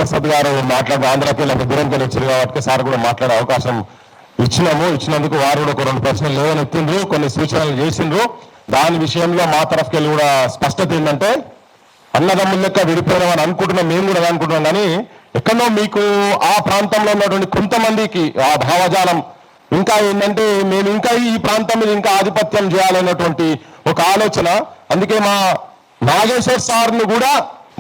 ప్రసాద్ గారు మాట్లాడే ఆంధ్రాకి దూరంకి వచ్చారు కాబట్టి సార్ కూడా మాట్లాడే అవకాశం ఇచ్చినందుకు వారు కూడా ఒక 2 ప్రశ్నలు లేవనెత్తిండ్రు, కొన్ని సూచనలు చేసిండ్రు. దాని విషయంలో మా తరఫుకి వెళ్ళి కూడా స్పష్టత ఏంటంటే, అన్నదమ్ముల లెక్క విడిపోయినామని అనుకుంటున్నాం, మేము కూడా అనుకుంటున్నాం. కానీ ఎక్కడో మీకు ఆ ప్రాంతంలో ఉన్నటువంటి కొంతమందికి ఆ భావజాలం ఇంకా ఏంటంటే, మేము ఇంకా ఈ ప్రాంతం మీద ఇంకా ఆధిపత్యం చేయాలన్నటువంటి ఒక ఆలోచన. అందుకే మా నాగేశ్వర్ సార్ను కూడా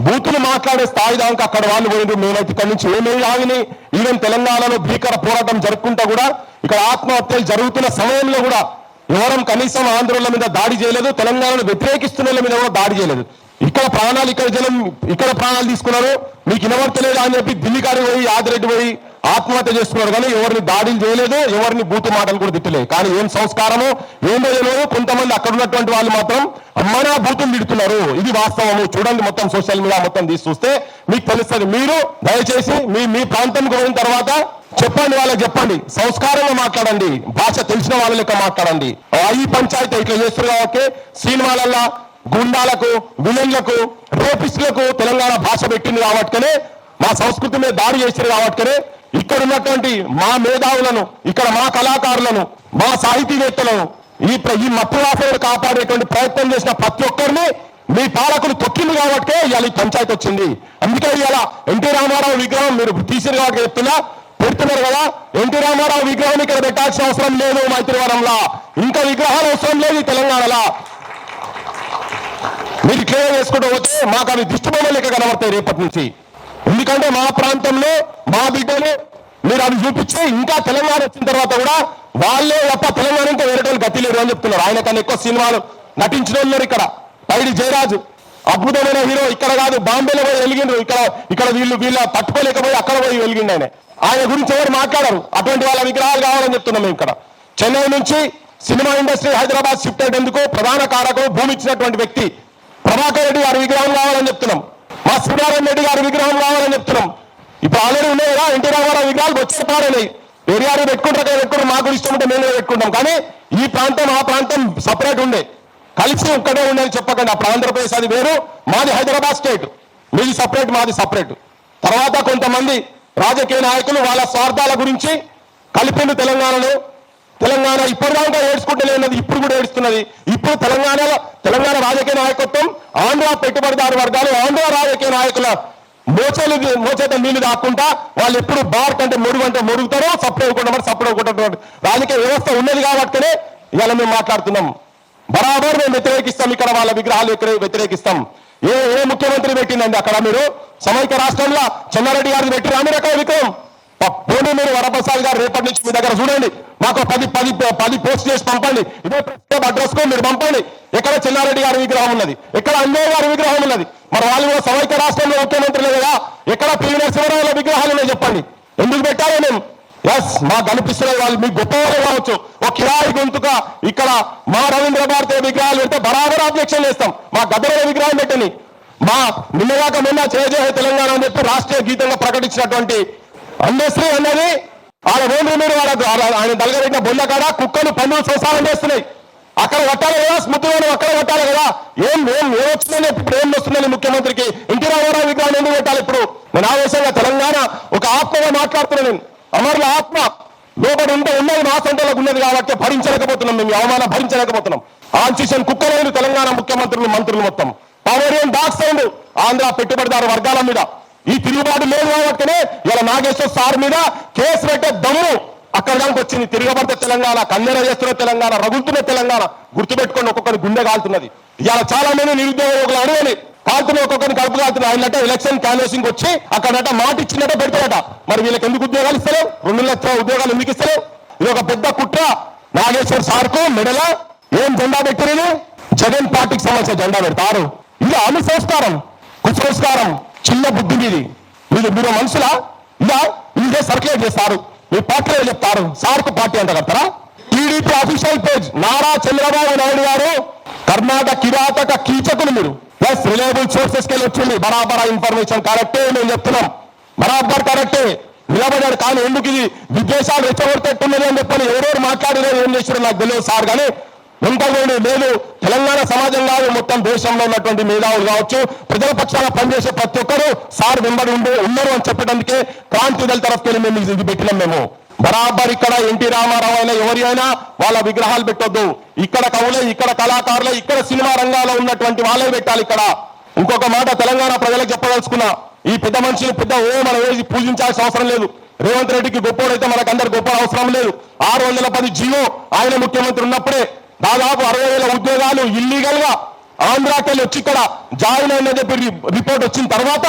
బూతులు మాట్లాడే స్థాయి దాకా అక్కడ వాళ్ళు పోయిండ్రు. మేమైతే ఇక్కడి నుంచి ఏమేమి ఆగిని ఈవెన్ తెలంగాణలో భీకర పోరాటం జరుపుకుంటా కూడా ఇక్కడ ఆత్మహత్యలు జరుగుతున్న సమయంలో కూడా ఎవరం కనీసం ఆంధ్రుల మీద దాడి చేయలేదు, తెలంగాణను వ్యతిరేకిస్తున్న మీద కూడా దాడి చేయలేదు. ఇక్కడ ప్రాణాలు ఇక్కడ ప్రాణాలు తీసుకున్నారు, మీకు వినవర్తలేదు అని చెప్పి ఢిల్లీ గారికి పోయి ఆదిరెడ్డి పోయి ఆత్మహత్య చేసుకున్నారు. కానీ ఎవరిని దాడులు చేయలేదు, ఎవరిని బూతు మాటలు కూడా తిట్టలేదు. కానీ ఏం సంస్కారమో ఏందో తెలియదు, కొంతమంది అక్కడ ఉన్నటువంటి వాళ్ళు మాత్రం అమ్మనా బూతులు తిడుతున్నారు. ఇది వాస్తవము. చూడండి, మొత్తం సోషల్ మీడియా మొత్తం తీసి చూస్తే మీకు తెలుస్తుంది. మీరు దయచేసి మీ ప్రాంతంకి పోయిన తర్వాత చెప్పండి, వాళ్ళకి చెప్పండి, సంస్కారంగా మాట్లాడండి, భాష తెలిసిన వాళ్ళ లెక్క మాట్లాడండి. ఈ పంచాయతీ ఇట్లా చేస్తారు కాబట్టి సినిమాలల్లా గుండాలకు, విలన్లకు, రేపిస్టులకు తెలంగాణ భాష పెట్టింది కాబట్టినే, మా సంస్కృతి మీద దాడి చేశారు కాబట్టినే ఇక్కడ ఉన్నటువంటి మా మేధావులను, ఇక్కడ మా కళాకారులను, మా సాహితీవేత్తలను ఈ మత్తువాసనను కాపాడేటువంటి ప్రయత్నం చేసిన ప్రతి ఒక్కరిని మీ పాలకులు తొక్కింది కాబట్టి ఇవాళ ఈ పంచాయతీ వచ్చింది. అందుకే ఇవాళ ఎన్టీ రామారావు విగ్రహం మీరు తీసిరు కాబట్టి చెప్తున్నా, పెడుతున్నారు కదా. ఎన్టీ రామారావు విగ్రహం ఇక్కడ పెట్టాల్సిన అవసరం లేదు మైత్రివరంలా, ఇంకా విగ్రహాలు అవసరం లేదు ఈ తెలంగాణలో. మీరు క్లియర్ చేసుకుంటూ పోతే మాకు అవి దిష్టిబొమ్మ లెక్క కనబడతాయి రేపటి నుంచి. ఎందుకంటే మా ప్రాంతంలో మా బిడ్డలు మీరు అవి చూపించి ఇంకా తెలంగాణ వచ్చిన తర్వాత కూడా వాళ్ళే తప్ప తెలంగాణ ఇంకా వేరే గతి లేరు అని చెప్తున్నారు. ఆయన కన్నా ఎక్కువ సినిమాలు నటించిన ఉన్నారు. ఇక్కడ పైడి జయరాజు అద్భుతమైన హీరో, ఇక్కడ కాదు బాంబేలో పోయి వెలిగిండ్రు, ఇక్కడ వీళ్ళ తట్టుకోలేకపోయి అక్కడ పోయి వెలిగిండు. ఆయన గురించి ఎవరు మాట్లాడరు. అటువంటి వాళ్ళ విగ్రహాలు కావాలని చెప్తున్నాం మేము. ఇక్కడ చెన్నై నుంచి సినిమా ఇండస్ట్రీ హైదరాబాద్ షిఫ్ట్ అయ్యేందుకు ప్రధాన కారకుడు భూమి ఇచ్చినటువంటి వ్యక్తి ప్రభాకర్ రెడ్డి గారి విగ్రహం కావాలని చెప్తున్నాం. మా శ్రీనారాయణ రెడ్డి గారి విగ్రహం కావాలని చెప్తున్నాం. ఇప్పుడు ఆల్రెడీ ఉన్నాయి కదా ఎన్టీ రామారావు విగ్రహాలు వచ్చే పాడైనాయి. ఏరియాలు పెట్టుకుంటారు, మాకు ఇష్టం ఉంటే మేము పెట్టుకుంటాం. కానీ ఈ ప్రాంతం ఆ ప్రాంతం సపరేట్ ఉండే, కలిసి ఒక్కడే ఉండేది చెప్పకండి. అప్పుడు ఆంధ్రప్రదేశ్ అది వేరు, మాది హైదరాబాద్ స్టేట్, మీది సపరేట్ మాది సపరేట్. తర్వాత కొంతమంది రాజకీయ నాయకులు వాళ్ళ స్వార్థాల గురించి కలిపిండు తెలంగాణ ఇప్పటిదాకా ఏడ్చుకుంటలేనది, ఇప్పుడు కూడా ఏడుస్తున్నది. ఇప్పుడు తెలంగాణ రాజకీయ నాయకత్వం ఆంధ్ర పెట్టుబడిదారు వర్గాలు, ఆంధ్ర రాజకీయ నాయకుల మోచేత నీళ్లు దాక్కుంటా వాళ్ళు ఎప్పుడు బార్ కంటే మురుగుతారో సప్పుడు రాజకీయ వ్యవస్థ ఉన్నది కాబట్టినే ఇవాళ మేము మాట్లాడుతున్నాం. బరాబర్ మేము వ్యతిరేకిస్తాం. ఇక్కడ వాళ్ళ విగ్రహాలు ఇక్కడ వ్యతిరేకిస్తాం. ఏ ముఖ్యమంత్రి పెట్టిందండి అక్కడ? మీరు సమైక్య రాష్ట్రంలో చెన్నారెడ్డి గారిని పెట్టిన అన్ని రకాల విగ్రహం పోనీ మీరు వరప్రసాద్ గారు రేపటి నుంచి మీ దగ్గర చూడండి, మాకు 10 పోస్ట్ చేసి పంపండి. ఇదే అడ్రస్ కు మీరు పంపండి. ఎక్కడ చెన్నారెడ్డి గారి విగ్రహం ఉన్నది, ఎక్కడ అంజయ్య గారి విగ్రహం ఉన్నది. మరి వాళ్ళు కూడా సమైక్య రాష్ట్రంలో ముఖ్యమంత్రులే కదా, ఎక్కడ పివి నరసింహారావుల విగ్రహాలు ఉన్నాయి చెప్పండి. ఎందుకు పెట్టాలి? మేము మాకు కనిపిస్తున్న వాళ్ళు మీకు గొప్పవారు కావచ్చు. ఒక కిరాయి గొంతుగా ఇక్కడ మా రవీంద్ర భారతి విగ్రహాలు పెడితే బరాబర్ ఆబ్జెక్షన్ చేస్తాం. మా గద్దర విగ్రహం పెట్టని, మా నిన్నగాక మొన్న జయ తెలంగాణ అని చెప్పి రాష్ట్రీయ గీతంగా ప్రకటించినటువంటి అందశ్రీ అన్నది వాళ్ళ ఓన్లీ మీరు ఆయన దళగబెట్టిన బొందకాడ కుక్కలు పన్నులు సోసాలం చేస్తున్నాయి. అక్కడ కట్టాలి కదా, స్మృతిలో అక్కడ కట్టాలి కదా. ఏం వచ్చిందని ఇప్పుడు ఏం వస్తుందని ముఖ్యమంత్రికి ఎన్టీ రామారావు విగ్రహం ఎందుకు పెట్టాలి? ఇప్పుడు నేను ఆవేశంగా తెలంగాణ ఒక ఆత్మగా మాట్లాడుతున్నాను. నేను అమరుల ఆత్మ లోపల ఉన్నది మా సెంటర్లకు ఉన్నది కాబట్టి భరించలేకపోతున్నాం. మేము అవమానం భరించలేకపోతున్నాం. ఆన్సిషన్ కుక్కలేని తెలంగాణ ముఖ్యమంత్రులు మంత్రులు మొత్తం పవరియన్ డాక్స్ అయిండు ఆంధ్ర పెట్టుబడిదారు వర్గాల మీద. ఈ తిరుగుబాటు లేదు కాబట్టినే ఇలా నాగేశ్వర్ సార్ మీద కేసు పెట్టే దమ్ము అక్కడ దానికి వచ్చింది. తిరగబడితే తెలంగాణ, కన్నెర చేస్తున్న తెలంగాణ, రగులుతున్న తెలంగాణ. గుర్తుపెట్టుకొని ఒక్కొక్కరి గుండె కాలుతున్నది. ఇవాళ చాలా మంది నిరుద్యోగులు అడగని కాలుతున్న ఒక్కొక్కరిని కడుపు కాలుతున్నారు. ఆయనట ఎలక్షన్ క్యాన్వాసింగ్ వచ్చి అక్కడట మాట ఇచ్చినట్ట పెడతారట. మరి వీళ్ళకి ఎందుకు ఉద్యోగాలు ఇస్తలేవు? 2 లక్షల ఉద్యోగాలు ఎందుకు ఇస్తలేవు? ఇది ఒక పెద్ద కుట్ర. నాగేశ్వర్ సార్కు మెడల ఏం జెండా పెట్టినది? జగన్ పార్టీకి సంబంధించిన జెండా పెడతారు. ఇది అను సంస్కారం, కుసంస్కారం, చిన్న బుద్ధి మీది. మీరు మనుషులా? ఇదే సర్క్యులేట్ చేస్తారు, మీ పార్టీలో చెప్తారు. సార్కు పార్టీ అంట కడతారా? TDP official page Nara Chandrababu Naidu గారు కర్ణాటక కిరాతక కీచకులు మీరు. ప్లస్ రిలయబుల్ సోర్సెస్ కెళ్ళి వచ్చింది. బరాబర్ ఇన్ఫర్మేషన్ కరెక్టే, మేము చెప్తున్నాం. బరాబర్ కరెక్టే నిలబడ్డాడు. కానీ ఎందుకు ఇది విద్వేషాలు రెచ్చగొట్టేట్టున్నది అని చెప్పని ఎవరెవరు మాట్లాడినా ఏం చేశారో నాకు తెలియదు సార్. కానీ వెంటనే లేదు. తెలంగాణ సమాజం కాదు, మొత్తం దేశంలో ఉన్నటువంటి మేధావులు కావచ్చు, ప్రజల పక్షాన పనిచేసే ప్రతి ఒక్కరు సార్ వెంబడి ఉన్నారు అని చెప్పడానికి క్రాంతి దళ తరఫుకెళ్ళి మేము ఇది పెట్టినాం. మేము బరాబర్ ఇక్కడ ఎన్టీ రామారావు అయినా ఎవరి అయినా వాళ్ళ విగ్రహాలు పెట్టొద్దు. ఇక్కడ కవులే, ఇక్కడ కళాకారులే, ఇక్కడ సినిమా రంగాల్లో ఉన్నటువంటి వాళ్ళే పెట్టాలి. ఇక్కడ ఇంకొక మాట తెలంగాణ ప్రజలకు చెప్పదలుచుకున్నా, ఈ పెద్ద మనుషులు పెద్ద మనం వేసి పూజించాల్సిన అవసరం లేదు. రేవంత్ రెడ్డికి గొప్పోడైతే మనకు అందరు గొప్ప అవసరం లేదు. 610 జీవో ఆయన ముఖ్యమంత్రి ఉన్నప్పుడే దాదాపు 60,000 ఉద్యోగాలు ఇల్లీగల్ గా ఆంధ్రాకెళ్ళి వచ్చి ఇక్కడ జాయిన్ అయిన చెప్పి రిపోర్ట్ వచ్చిన తర్వాత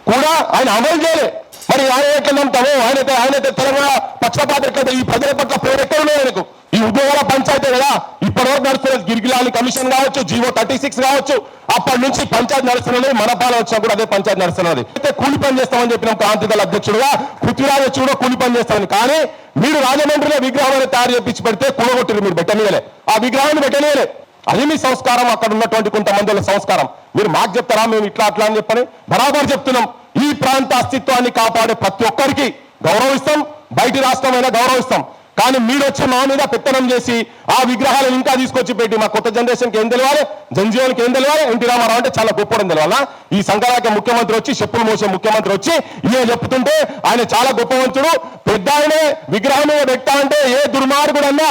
కూడా ఆయన అమలు చేయలే. మరి ఆయన ఎట్లా నమ్ముతాము? ఆయనైతే తెలంగాణ పక్షపాత ఎట్లయితే ఈ ప్రజల పట్ల పేరు ఎక్కడ ఉన్నాయి ఆయనకు? ఈ ఉద్యోగాల పంచాయతీ కదా ఇప్పటివరకు నడుస్తున్నది. గిరిగిలాని కమిషన్ కావచ్చు, జీవో 36 కావచ్చు, అప్పటి నుంచి పంచాయతీ నడుస్తున్నది. మన పాలన వచ్చినా కూడా అదే పంచాయతీ నడుస్తున్నది. అయితే కూలి పని చేస్తామని చెప్పినాం క్రాంతి దళ అధ్యక్షుడుగా, పృథ్వీరాజ్ వచ్చి కూడా కూలి పని చేస్తామని. కానీ మీరు రాజమండ్రిలో విగ్రహాన్ని తయారు చేపించి పెడితే కూడగొట్టిరు, మీరు పెట్టనీయలే, ఆ విగ్రహాన్ని పెట్టనీయలే. అది మీ సంస్కారం, అక్కడ ఉన్నటువంటి కొంతమంది సంస్కారం. మీరు మాకు చెప్తారా మేము ఇట్లా అట్లా అని చెప్పని? బరాబర్ చెప్తున్నాం. ఈ ప్రాంత అస్తిత్వాన్ని కాపాడే ప్రతి ఒక్కరికి గౌరవిస్తాం, బయటి రాష్ట్రమైనా గౌరవిస్తాం. కానీ మీరు వచ్చి మా మీద పెత్తనం చేసి ఆ విగ్రహాలను ఇంకా తీసుకొచ్చి పెట్టి మా కొత్త జనరేషన్కి ఏం తెలియాలి, జనజీవన్కి ఏం తెలియాలి? ఎన్టీ రామారావు అంటే చాలా గొప్పడని తెలియాలా? ఈ సంక్రాంతి ముఖ్యమంత్రి వచ్చి, చెప్పులు మోసే ముఖ్యమంత్రి వచ్చి ఈయన చెప్తుంటే ఆయన చాలా గొప్పవంతుడు, పెద్ద ఆయనే విగ్రహం మీద పెట్టా అంటే ఏ దుర్మార్గుడు అన్నా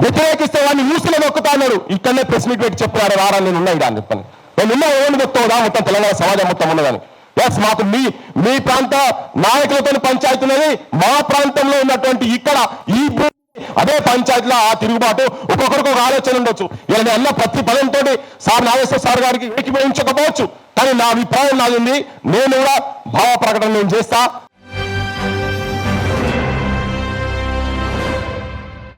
వ్యతిరేకిస్తే వాడిని న్యూస్లో నొక్కుతా అన్నాడు. ఇక్కడనే ప్రెస్ మీట్ పెట్టి చెప్పారు, రారా నేను ఉన్నాయి అని చెప్పని. నేను ఉన్నా ఏమని చెప్తావుదా మొత్తం తెలంగాణ సమాజం మొత్తం ఉన్నదని. ఎస్, మాకు మీ ప్రాంత నాయకులతో పంచాయతీ ఉన్నది. మా ప్రాంతంలో ఉన్నటువంటి ఇక్కడ ఈ అదే పంచాయతీలో ఆ తిరుగుబాటు ఒక్కొక్కరికి ఒక ఆలోచన ఉండొచ్చు. ఇలా నేను అన్న ప్రతి పదంతో సార్ నాగేశ్వర సార్ గారికి ఏకీభవించకపోవచ్చు, కానీ నా అభిప్రాయం నాది. నేను కూడా భావ ప్రకటన నేను చేస్తా.